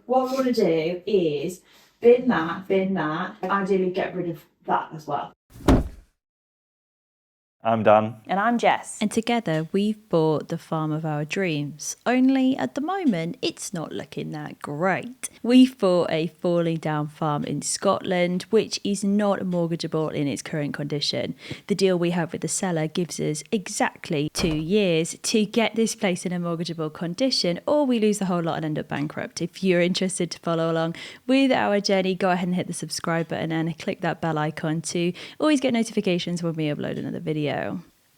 what I want to do is bin that, and ideally get rid of that as well. I'm Dan. And I'm Jess. And together we've bought the farm of our dreams. Only at the moment it's not looking that great. We've bought a falling down farm in Scotland, which is not mortgageable in its current condition. The deal we have with the seller gives us exactly 2 years to get this place in a mortgageable condition, or we lose the whole lot and end up bankrupt. If you're interested to follow along with our journey, go ahead and hit the subscribe button and click that bell icon to always get notifications when we upload another video.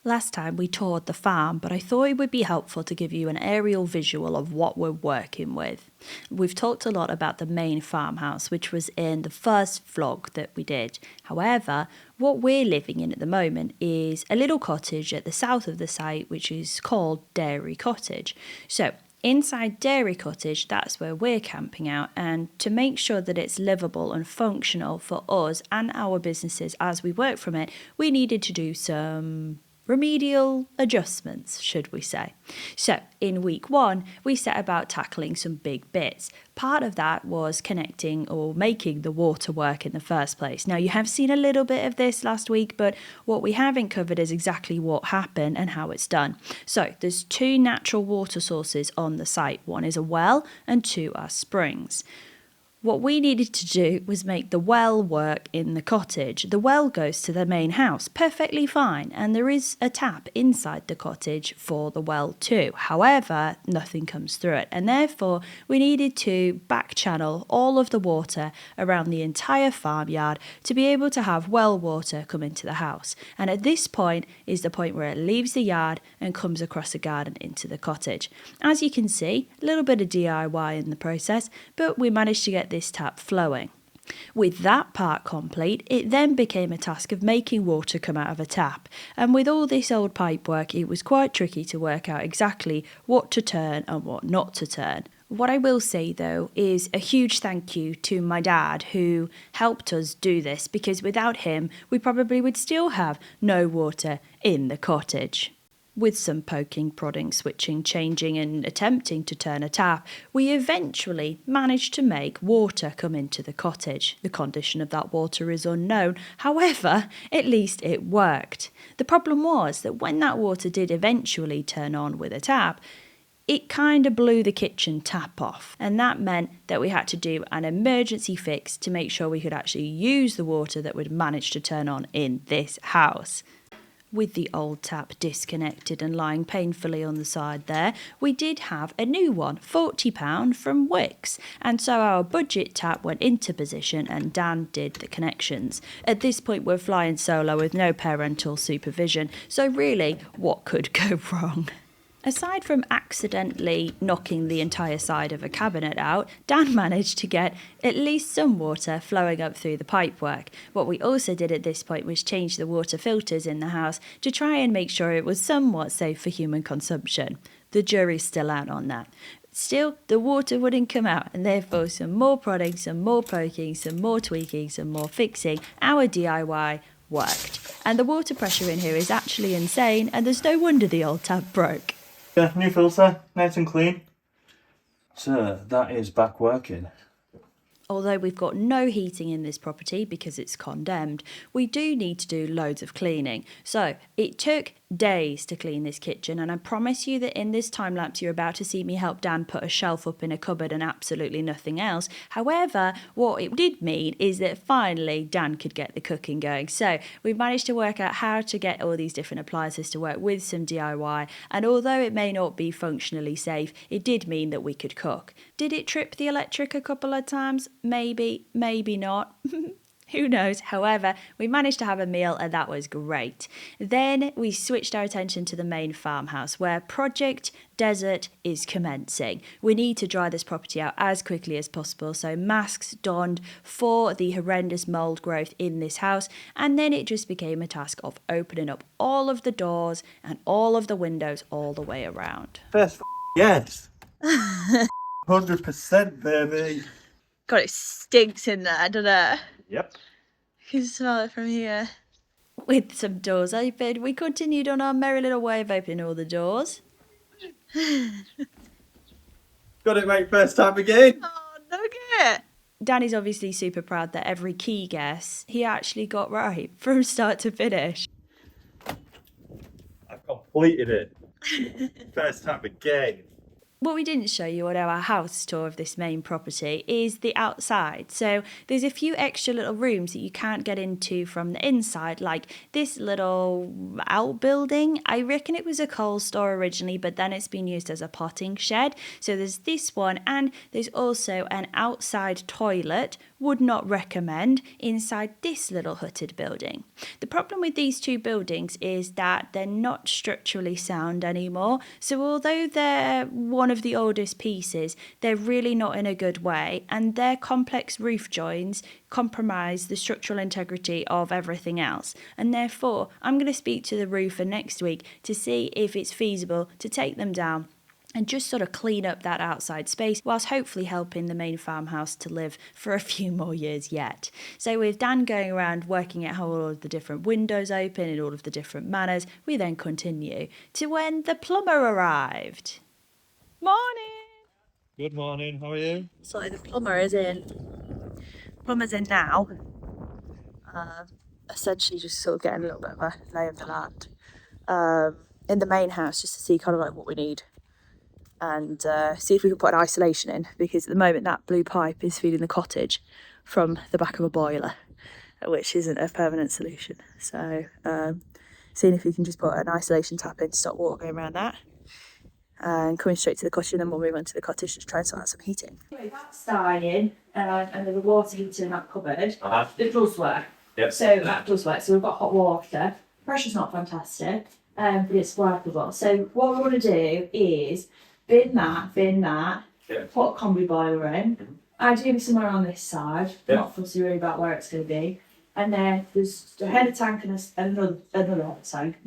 Last time we toured the farm, but I thought it would be helpful to give you an aerial visual of what we're working with. We've talked a lot about the main farmhouse, which was in the first vlog that we did. However, what we're living in at the moment is a little cottage at the south of the site, which is called Dairy Cottage. So inside Dairy Cottage, that's where we're camping out, and to make sure that it's livable and functional for us and our businesses as we work from it, we needed to do some remedial adjustments, should we say. So in week 1, we set about tackling some big bits. Part of that was connecting or making the water work in the first place. Now, you have seen a little bit of this last week, but what we haven't covered is exactly what happened and how it's done. So there's 2 natural water sources on the site. One is a well and 2 are springs. What we needed to do was make the well work in the cottage. The well goes to the main house perfectly fine, and there is a tap inside the cottage for the well too. However, nothing comes through it, and therefore we needed to back channel all of the water around the entire farmyard to be able to have well water come into the house. And at this point is the point where it leaves the yard and comes across the garden into the cottage. As you can see, a little bit of DIY in the process, but we managed to get this tap flowing. With that part complete, it then became a task of making water come out of a tap, and with all this old pipework it was quite tricky to work out exactly what to turn and what not to turn. What I will say though is a huge thank you to my dad who helped us do this, because without him we probably would still have no water in the cottage. With some poking, prodding, switching, changing and attempting to turn a tap, we eventually managed to make water come into the cottage. The condition of that water is unknown, however, at least it worked. The problem was that when that water did eventually turn on with a tap, it kind of blew the kitchen tap off, and that meant that we had to do an emergency fix to make sure we could actually use the water that we'd managed to turn on in this house. With the old tap disconnected and lying painfully on the side there, we did have a new one, £40 from Wix, and so our budget tap went into position and Dan did the connections. At this point we're flying solo with no parental supervision, so really, what could go wrong? Aside from accidentally knocking the entire side of a cabinet out, Dan managed to get at least some water flowing up through the pipework. What we also did at this point was change the water filters in the house to try and make sure it was somewhat safe for human consumption. The jury's still out on that. Still, the water wouldn't come out, and therefore some more prodding, some more poking, some more tweaking, some more fixing. Our DIY worked. And the water pressure in here is actually insane, and there's no wonder the old tap broke. Yeah, new filter, nice and clean. So that is back working. Although we've got no heating in this property because it's condemned, we do need to do loads of cleaning. So it took days to clean this kitchen, and I promise you that in this time lapse you're about to see me help Dan put a shelf up in a cupboard and absolutely nothing else. However, what it did mean is that finally Dan could get the cooking going. So we managed to work out how to get all these different appliances to work with some DIY, and although it may not be functionally safe, it did mean that we could cook. Did it trip the electric a couple of times? Maybe, maybe not. Who knows? However, we managed to have a meal and that was great. Then we switched our attention to the main farmhouse where Project Desert is commencing. We need to dry this property out as quickly as possible, so masks donned for the horrendous mould growth in this house, and then it just became a task of opening up all of the doors and all of the windows all the way around. First yes. 100% baby. God, it stinks in there, doesn't it? Yep. You can smell it from here. With some doors open, we continued on our merry little way of opening all the doors. Got it right first time again. Oh, no Dan is obviously super proud that every key guess he actually got right from start to finish. I've completed it. First time again. What we didn't show you on our house tour of this main property is the outside. So there's a few extra little rooms that you can't get into from the inside, like this little outbuilding. I reckon it was a coal store originally, but then it's been used as a potting shed. So there's this one, and there's also an outside toilet. Would not recommend inside this little hutted building. The problem with these two buildings is that they're not structurally sound anymore. So although they're one of the oldest pieces, they're really not in a good way, and their complex roof joins compromise the structural integrity of everything else. And therefore, I'm going to speak to the roofer next week to see if it's feasible to take them down and just sort of clean up that outside space, whilst hopefully helping the main farmhouse to live for a few more years yet. So with Dan going around working out how all of the different windows open in all of the different manners, we then continue to when the plumber arrived. Morning! Good morning, how are you? So the plumber is in. Plumber's in now. Essentially just sort of getting a little bit of a lay of the land. In the main house, just to see kind of like what we need. And see if we can put an isolation in, because at the moment that blue pipe is feeding the cottage from the back of a boiler, which isn't a permanent solution. So seeing if we can just put an isolation tap in to stop water going around that, and coming straight to the cottage, and then we'll move on to the cottage to try and sort out some heating. Anyway, that's dying, and there's a water heater in that cupboard. It does work. Yep. So that does work. So we've got hot water. Pressure's not fantastic, but it's workable. So what we want to do is bin that, put a combi boiler in, ideally somewhere on this side, not fussy really about where it's going to be. And then there's a header tank and another header tank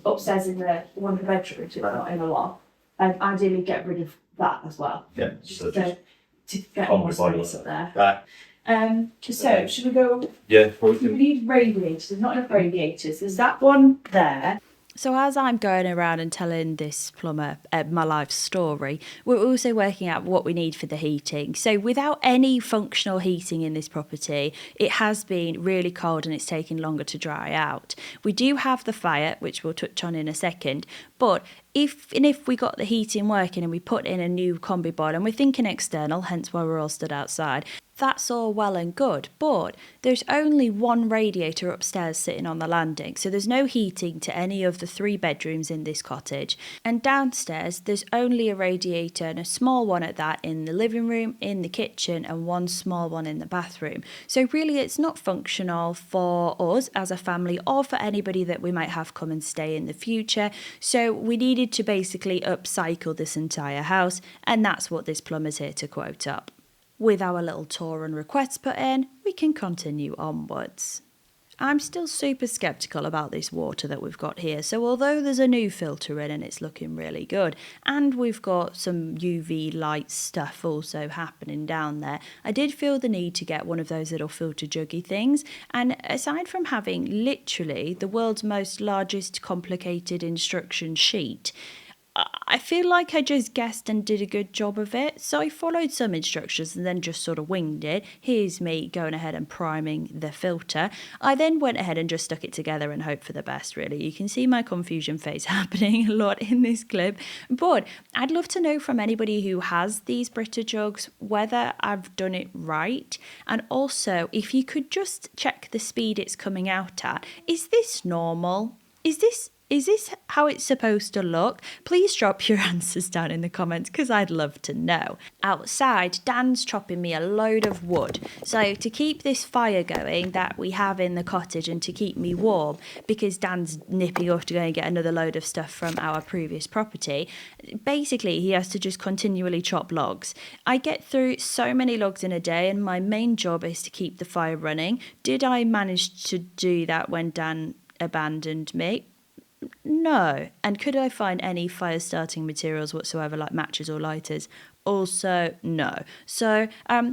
upstairs in one of the bedrooms, not in a lot. And ideally get rid of that as well. Yeah, so to get more space up there. Right. So should we go? Yeah, We need radiators. There's not enough radiators. There's that one there. So as I'm going around and telling this plumber my life story, we're also working out what we need for the heating. So without any functional heating in this property, it has been really cold and it's taken longer to dry out. We do have the fire, which we'll touch on in a second, but if we got the heating working and we put in a new combi boiler, and we're thinking external, hence why we're all stood outside, that's all well and good, but there's only one radiator upstairs sitting on the landing, so there's no heating to any of the 3 bedrooms in this cottage. And downstairs, there's only a radiator, and a small one at that, in the living room, in the kitchen, and one small one in the bathroom. So really, it's not functional for us as a family or for anybody that we might have come and stay in the future. So we needed to basically upcycle this entire house, and that's what this plumber's here to quote up. With our little tour and requests put in, we can continue onwards. I'm still super sceptical about this water that we've got here, so although there's a new filter in and it's looking really good, and we've got some UV light stuff also happening down there, I did feel the need to get one of those little filter juggy things. And aside from having literally the world's most largest complicated instruction sheet, I feel like I just guessed and did a good job of it. So I followed some instructions and then just sort of winged it. Here's me going ahead and priming the filter. I then went ahead and just stuck it together and hoped for the best, really. You can see my confusion face happening a lot in this clip. But I'd love to know from anybody who has these Brita jugs whether I've done it right. And also, if you could just check the speed it's coming out at. Is this normal? Is this how it's supposed to look? Please drop your answers down in the comments, because I'd love to know. Outside, Dan's chopping me a load of wood. So to keep this fire going that we have in the cottage and to keep me warm, because Dan's nipping off to go and get another load of stuff from our previous property, basically he has to just continually chop logs. I get through so many logs in a day, and my main job is to keep the fire running. Did I manage to do that when Dan abandoned me? No. And could I find any fire starting materials whatsoever, like matches or lighters? Also, no. So,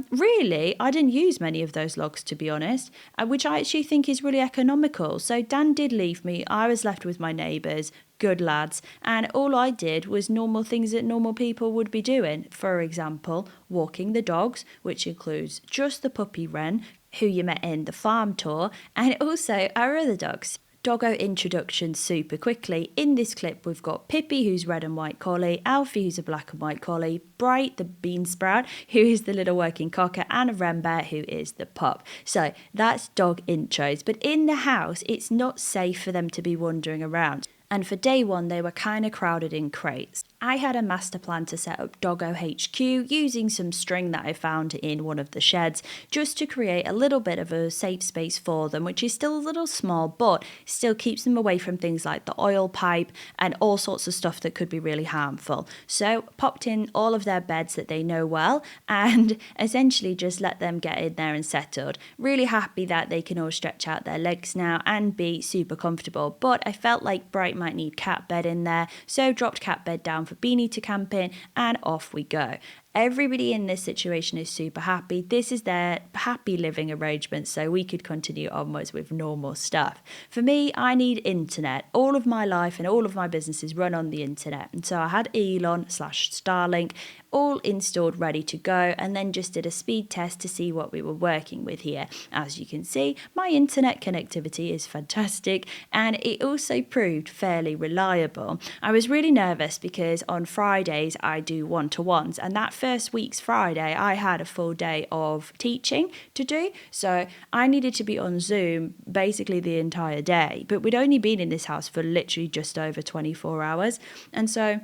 really, I didn't use many of those logs, to be honest, which I actually think is really economical. So, Dan did leave me. I was left with my neighbours, good lads, and all I did was normal things that normal people would be doing. For example, walking the dogs, which includes just the puppy Wren, who you met in the farm tour, and also our other dogs. Doggo introduction super quickly. In this clip, we've got Pippi, who's red and white collie, Alfie, who's a black and white collie, Bright, the bean sprout, who is the little working cocker, and Rembear, who is the pup. So that's dog intros. But in the house, it's not safe for them to be wandering around. And for day one, they were kind of crowded in crates. I had a master plan to set up Doggo HQ using some string that I found in one of the sheds, just to create a little bit of a safe space for them, which is still a little small, but still keeps them away from things like the oil pipe and all sorts of stuff that could be really harmful. So popped in all of their beds that they know well and essentially just let them get in there and settled. Really happy that they can all stretch out their legs now and be super comfortable. But I felt like Bright might need cat bed in there, so dropped cat bed down for Beanie to camp in, and off we go. Everybody in this situation is super happy. This is their happy living arrangement, so we could continue onwards with normal stuff. For me, I need internet. All of my life and all of my businesses run on the internet. And so I had Elon/Starlink all installed, ready to go, and then just did a speed test to see what we were working with here. As you can see, my internet connectivity is fantastic, and it also proved fairly reliable. I was really nervous because on Fridays I do one-to-ones, and that first week's Friday I had a full day of teaching to do, so I needed to be on Zoom basically the entire day. But we'd only been in this house for literally just over 24 hours, and so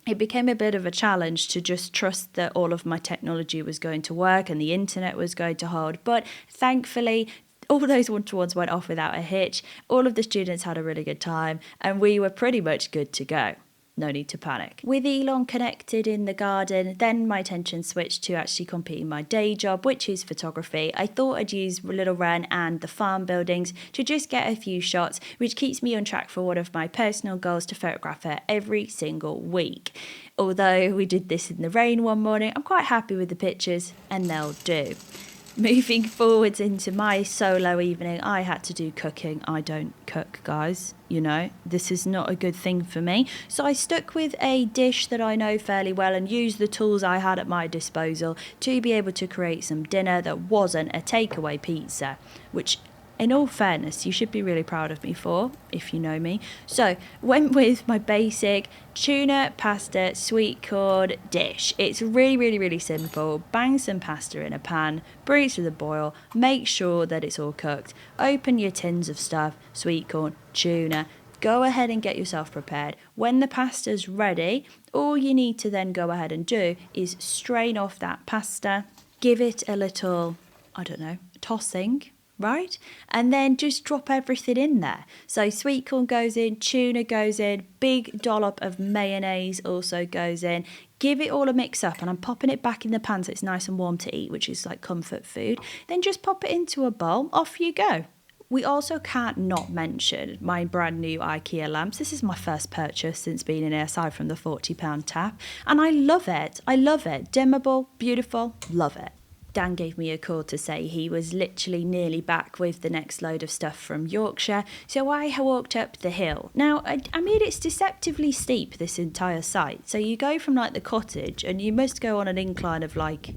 it became a bit of a challenge to just trust that all of my technology was going to work and the internet was going to hold. But thankfully, all those one-to-ones went off without a hitch. All of the students had a really good time, and we were pretty much good to go. No need to panic. With Elon connected in the garden, then my attention switched to actually completing my day job, which is photography. I thought I'd use Little Wren and the farm buildings to just get a few shots, which keeps me on track for one of my personal goals to photograph her every single week. Although we did this in the rain one morning, I'm quite happy with the pictures, and they'll do. Moving forwards into my solo evening, I had to do cooking. I don't cook, guys. You know, this is not a good thing for me. So I stuck with a dish that I know fairly well and used the tools I had at my disposal to be able to create some dinner that wasn't a takeaway pizza, which, in all fairness, you should be really proud of me for, if you know me. So, went with my basic tuna, pasta, sweet corn dish. It's really, really, really simple. Bang some pasta in a pan, bring it to the boil, make sure that it's all cooked. Open your tins of stuff, sweet corn, tuna. Go ahead and get yourself prepared. When the pasta's ready, all you need to then go ahead and do is strain off that pasta, give it a little, I don't know, tossing, right? And then just drop everything in there. So sweet corn goes in, tuna goes in, big dollop of mayonnaise also goes in. Give it all a mix up, and I'm popping it back in the pan so it's nice and warm to eat, which is like comfort food. Then just pop it into a bowl, off you go. We also can't not mention my brand new IKEA lamps. This is my first purchase since being in here, aside from the £40 tap. And I love it. I love it. Dimmable, beautiful, love it. Dan gave me a call to say he was literally nearly back with the next load of stuff from Yorkshire, so I walked up the hill. Now, I mean, it's deceptively steep, this entire site. So you go from like the cottage and you must go on an incline of like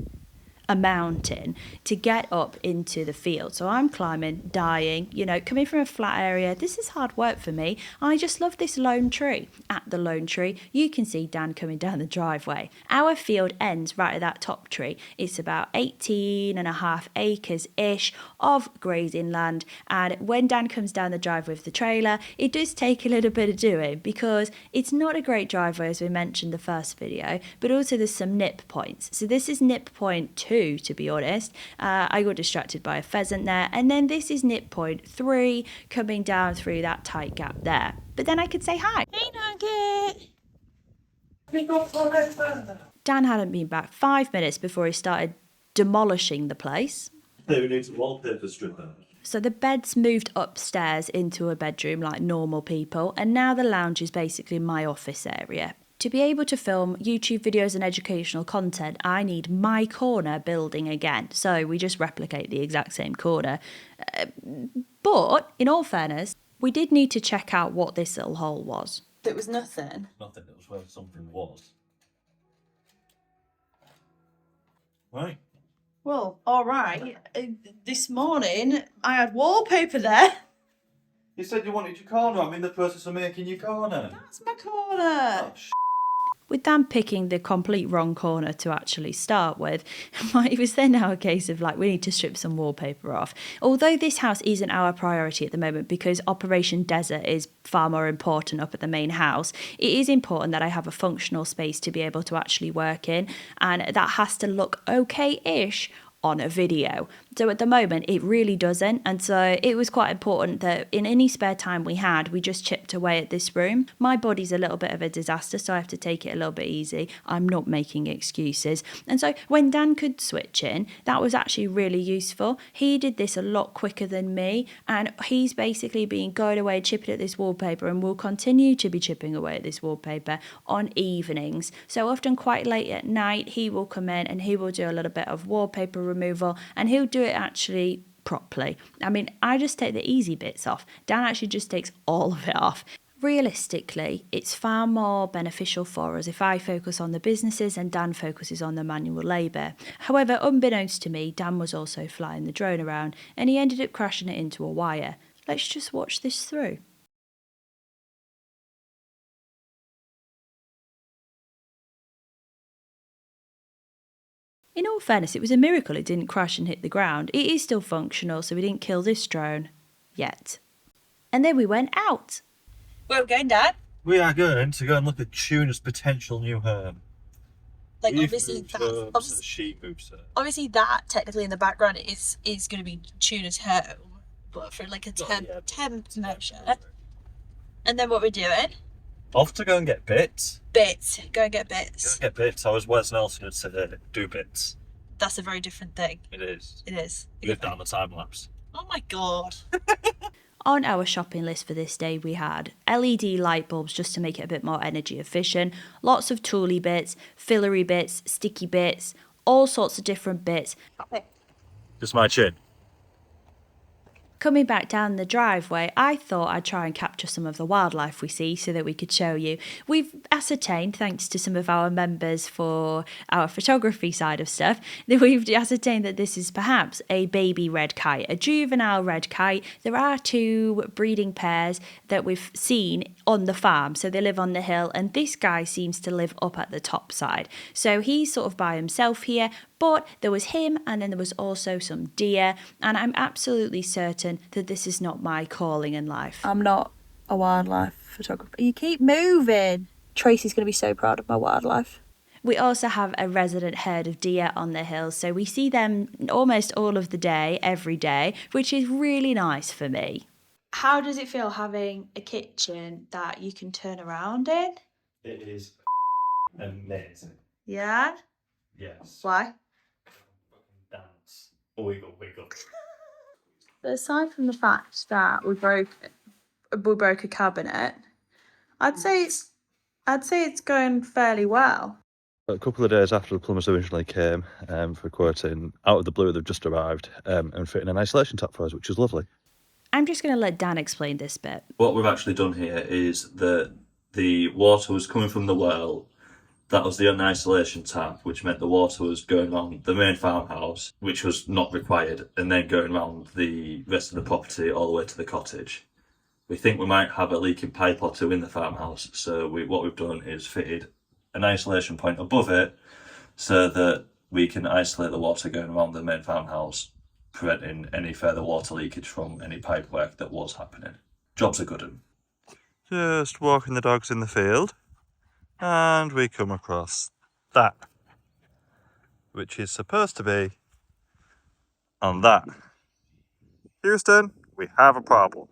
a mountain to get up into the field. So I'm climbing, dying, you know, coming from a flat area. This is hard work for me. I just love this lone tree. At the lone tree, you can see Dan coming down the driveway. Our field ends right at that top tree. It's about 18.5 acres-ish of grazing land. And when Dan comes down the driveway with the trailer, it does take a little bit of doing because it's not a great driveway, as we mentioned the first video, but also there's some nip points. So this is nip point 2, to be honest. I got distracted by a pheasant there, and then this is nip point 3 coming down through that tight gap there. But then I could say hi. Hey, Nugget! Dan hadn't been back 5 minutes before he started demolishing the place. Who needs a wallpaper stripper? So the bed's moved upstairs into a bedroom like normal people, and now the lounge is basically my office area. To be able to film YouTube videos and educational content, I need my corner building again. So we just replicate the exact same corner. But in all fairness, we did need to check out what this little hole was. There was nothing. Nothing, it was where something was. Right. Well, all right. This morning I had wallpaper there. You said you wanted your corner. I'm in the process of making your corner. That's my corner. Oh, With Dan picking the complete wrong corner to actually start with, it was then now a case of like, we need to strip some wallpaper off. Although this house isn't our priority at the moment because Operation Desert is far more important up at the main house, it is important that I have a functional space to be able to actually work in, and that has to look okay-ish on a video. So at the moment it really doesn't, and so it was quite important that in any spare time we had, we just chipped away at this room. My body's a little bit of a disaster, so I have to take it a little bit easy. I'm not making excuses. And so when Dan could switch in, that was actually really useful. He did this a lot quicker than me, and he's basically been going away chipping at this wallpaper and will continue to be chipping away at this wallpaper on evenings. So often quite late at night he will come in and he will do a little bit of wallpaper removal, and he'll do it actually properly. I mean, I just take the easy bits off. Dan actually just takes all of it off. Realistically, it's far more beneficial for us if I focus on the businesses and Dan focuses on the manual labour. However, unbeknownst to me, Dan was also flying the drone around and he ended up crashing it into a wire. Let's just watch this through. In all fairness, it was a miracle it didn't crash and hit the ground. It is still functional, so we didn't kill this drone. Yet. And then we went out. Where are we going, Dad? we are going to go and look at Tuna's potential new home. Like We've obviously moved that, homes, the sheep moves her. obviously that technically in the background is going to be Tuna's home, but for like a temp measure. And then what we're doing? Off to go and get bits. Bits. Go and get Go bits. and get bits. I was Wes Nelson and said do bits. That's a very different thing. It is. It is. Live down the time lapse. Oh my god. On our shopping list for this day, we had LED light bulbs just to make it a bit more energy efficient, lots of tooly bits, fillery bits, sticky bits, all sorts of different bits. Just my chin. Coming back down the driveway, I thought I'd try and capture some of the wildlife we see so that we could show you. We've ascertained, thanks to some of our members for our photography side of stuff, that we've ascertained that this is perhaps a baby red kite, a juvenile red kite. There are two breeding pairs that we've seen on the farm, so they live on the hill, and this guy seems to live up at the top side. So he's sort of by himself here, but there was him and then there was also some deer, and I'm absolutely certain that this is not my calling in life. I'm not a wildlife photographer. You keep moving. Tracy's going to be so proud of my wildlife. We also have a resident herd of deer on the hills, so we see them almost all of the day, every day, which is really nice for me. How does it feel having a kitchen that you can turn around in? It is amazing. Yeah? Yes. Why? Dance. Wiggle, wiggle. But aside from the fact that we broke a cabinet, I'd say it's going fairly well. A couple of days after the plumbers originally came for quoting, out of the blue they've just arrived and fitting an isolation tap for us, which is lovely. I'm just going to let Dan explain this bit. What we've actually done here is that the water was coming from the well. That was the unisolation tap, which meant the water was going on the main farmhouse, which was not required, and then going around the rest of the property all the way to the cottage. We think we might have a leaking pipe or two in the farmhouse, so what we've done is fitted an isolation point above it so that we can isolate the water going around the main farmhouse, preventing any further water leakage from any pipe work that was happening. Job's a good one. Just walking the dogs in the field, and we come across that, which is supposed to be on that. Houston, we have a problem.